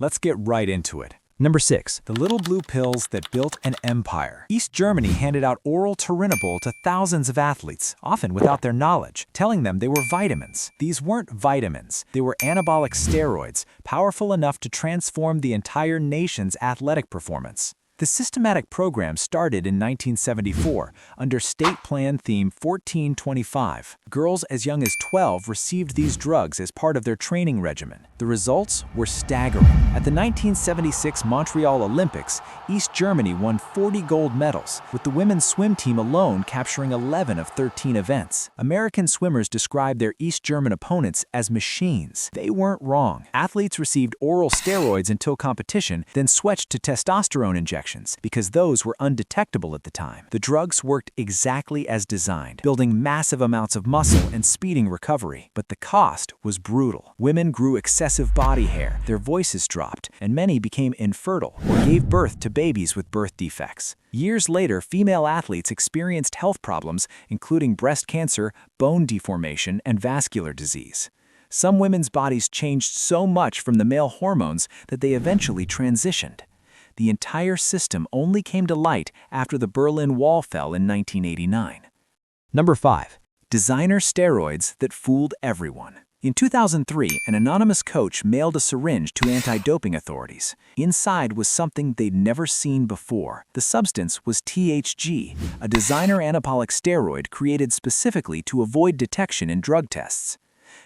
Let's get right into it. Number 6. The little blue pills that built an empire. East Germany handed out oral Turinabol to thousands of athletes, often without their knowledge, telling them they were vitamins. These weren't vitamins. They were anabolic steroids, powerful enough to transform the entire nation's athletic performance. The systematic program started in 1974 under State Plan Theme 1425. Girls as young as 12 received these drugs as part of their training regimen. The results were staggering. At the 1976 Montreal Olympics, East Germany won 40 gold medals, with the women's swim team alone capturing 11 of 13 events. American swimmers described their East German opponents as machines. They weren't wrong. Athletes received oral steroids until competition, then switched to testosterone injections because those were undetectable at the time. The drugs worked exactly as designed, building massive amounts of muscle and speeding recovery. But the cost was brutal. Women grew excessive body hair, their voices dropped, and many became infertile or gave birth to babies with birth defects. Years later, female athletes experienced health problems, including breast cancer, bone deformation, and vascular disease. Some women's bodies changed so much from the male hormones that they eventually transitioned. The entire system only came to light after the Berlin Wall fell in 1989. Number 5. Designer steroids that fooled everyone. In 2003, an anonymous coach mailed a syringe to anti-doping authorities. Inside was something they'd never seen before. The substance was THG, a designer anabolic steroid created specifically to avoid detection in drug tests.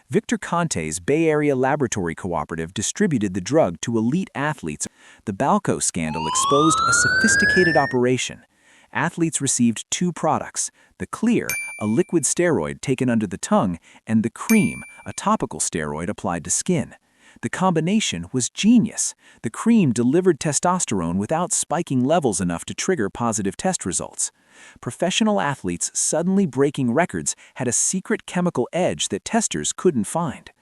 Victor Conte's Bay Area Laboratory Cooperative distributed the drug to elite athletes. The Balco scandal exposed a sophisticated operation. Athletes received two products: the Clear, a liquid steroid taken under the tongue, and the Cream, a topical steroid applied to skin. The combination was genius. The Cream delivered testosterone without spiking levels enough to trigger positive test results. Professional athletes suddenly breaking records had a secret chemical edge that testers couldn't find.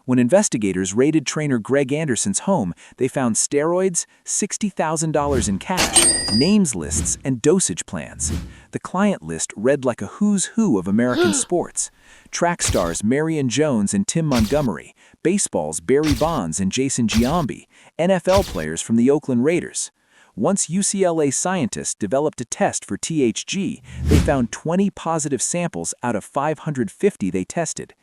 When investigators raided trainer Greg Anderson's home, they found steroids, $60,000 in cash, names lists, and dosage plans. The client list read like a who's who of American sports. Track stars Marion Jones and Tim Montgomery, baseball's Barry Bonds and Jason Giambi, NFL players from the Oakland Raiders. Once UCLA scientists developed a test for THG, they found 20 positive samples out of 550 they tested.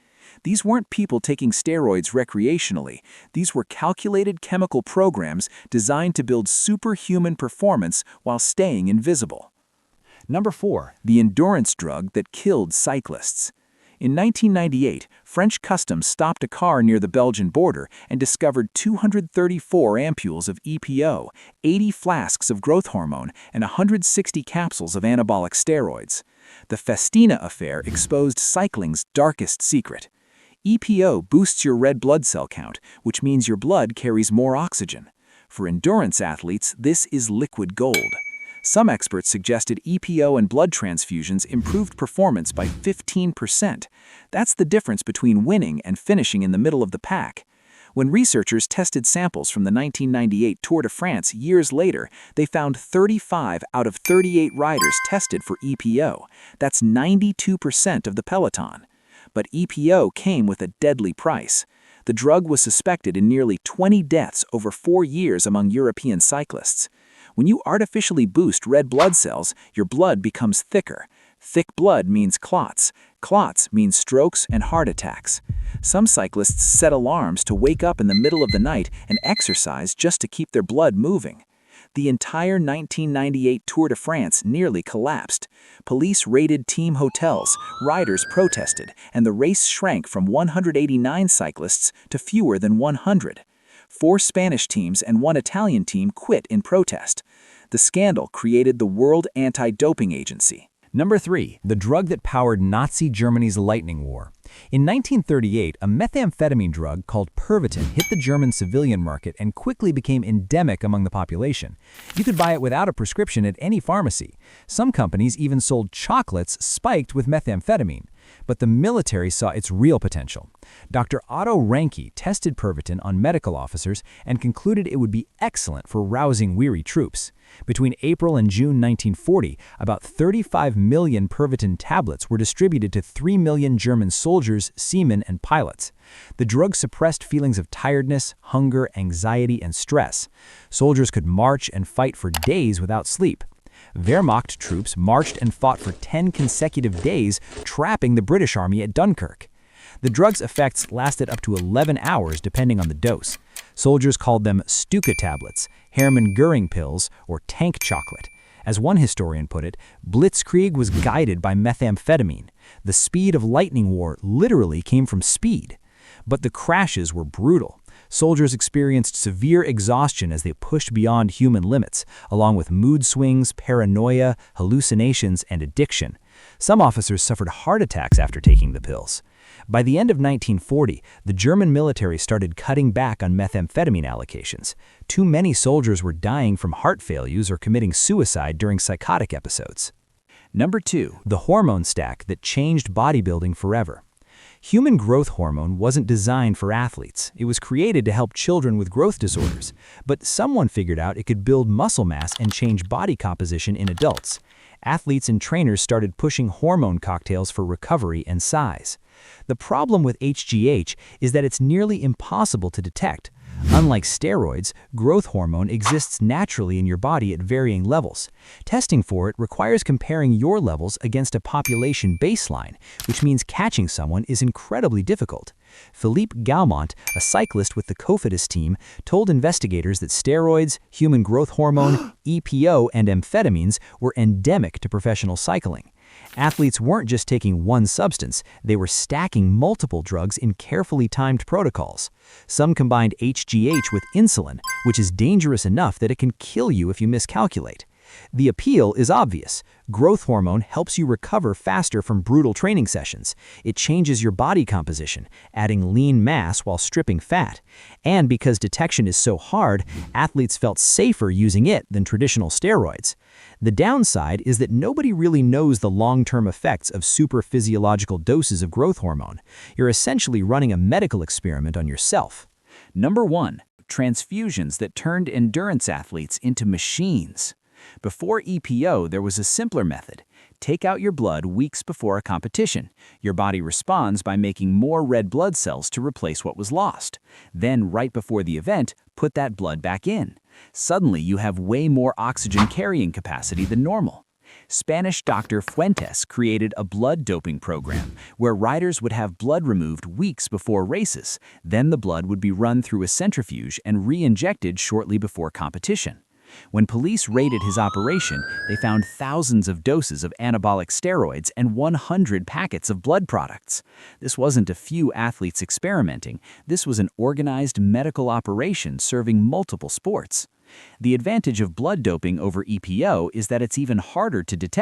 These weren't people taking steroids recreationally. These were calculated chemical programs designed to build superhuman performance while staying invisible. Number 4. The endurance drug that killed cyclists. In 1998, French customs stopped a car near the Belgian border and discovered 234 ampules of EPO, 80 flasks of growth hormone, and 160 capsules of anabolic steroids. The Festina affair exposed cycling's darkest secret. EPO boosts your red blood cell count, which means your blood carries more oxygen. For endurance athletes, this is liquid gold. Some experts suggested EPO and blood transfusions improved performance by 15%. That's the difference between winning and finishing in the middle of the pack. When researchers tested samples from the 1998 Tour de France years later, they found 35 out of 38 riders tested for EPO. That's 92% of the peloton. But EPO came with a deadly price. The drug was suspected in nearly 20 deaths over 4 years among European cyclists. When you artificially boost red blood cells, your blood becomes thicker. Thick blood means clots. Clots means strokes and heart attacks. Some cyclists set alarms to wake up in the middle of the night and exercise just to keep their blood moving. The entire 1998 Tour de France nearly collapsed. Police raided team hotels, riders protested, and the race shrank from 189 cyclists to fewer than 100. 4 Spanish teams and 1 Italian team quit in protest. The scandal created the World Anti-Doping Agency. Number 3. The drug that powered Nazi Germany's lightning war. In 1938, a methamphetamine drug called Pervitin hit the German civilian market and quickly became endemic among the population. You could buy it without a prescription at any pharmacy. Some companies even sold chocolates spiked with methamphetamine. But the military saw its real potential. Dr. Otto Ranke tested Pervitin on medical officers and concluded it would be excellent for rousing weary troops. Between April and June 1940, about 35 million Pervitin tablets were distributed to 3 million German soldiers, seamen, and pilots. The drug suppressed feelings of tiredness, hunger, anxiety, and stress. Soldiers could march and fight for days without sleep. Wehrmacht troops marched and fought for 10 consecutive days, trapping the British Army at Dunkirk. The drug's effects lasted up to 11 hours depending on the dose. Soldiers called them Stuka tablets, Hermann Göring pills, or tank chocolate. As one historian put it, Blitzkrieg was guided by methamphetamine. The speed of lightning war literally came from speed. But the crashes were brutal. Soldiers experienced severe exhaustion as they pushed beyond human limits, along with mood swings, paranoia, hallucinations, and addiction. Some officers suffered heart attacks after taking the pills. By the end of 1940, the German military started cutting back on methamphetamine allocations. Too many soldiers were dying from heart failures or committing suicide during psychotic episodes. Number 2. The hormone stack that changed bodybuilding forever. Human growth hormone wasn't designed for athletes. It was created to help children with growth disorders. But someone figured out it could build muscle mass and change body composition in adults. Athletes and trainers started pushing hormone cocktails for recovery and size. The problem with HGH is that it's nearly impossible to detect. Unlike steroids, growth hormone exists naturally in your body at varying levels. Testing for it requires comparing your levels against a population baseline, which means catching someone is incredibly difficult. Philippe Gaumont, a cyclist with the Cofidis team, told investigators that steroids, human growth hormone, EPO, and amphetamines were endemic to professional cycling. Athletes weren't just taking one substance, they were stacking multiple drugs in carefully timed protocols. Some combined HGH with insulin, which is dangerous enough that it can kill you if you miscalculate. The appeal is obvious. Growth hormone helps you recover faster from brutal training sessions. It changes your body composition, adding lean mass while stripping fat. And because detection is so hard, athletes felt safer using it than traditional steroids. The downside is that nobody really knows the long-term effects of superphysiological doses of growth hormone. You're essentially running a medical experiment on yourself. Number 1. Transfusions that turned endurance athletes into machines. Before EPO, there was a simpler method. Take out your blood weeks before a competition. Your body responds by making more red blood cells to replace what was lost. Then, right before the event, put that blood back in. Suddenly, you have way more oxygen carrying capacity than normal. Spanish Dr. Fuentes created a blood doping program where riders would have blood removed weeks before races. Then the blood would be run through a centrifuge and re-injected shortly before competition. When police raided his operation, they found thousands of doses of anabolic steroids and 100 packets of blood products. This wasn't a few athletes experimenting. This was an organized medical operation serving multiple sports. The advantage of blood doping over EPO is that it's even harder to detect.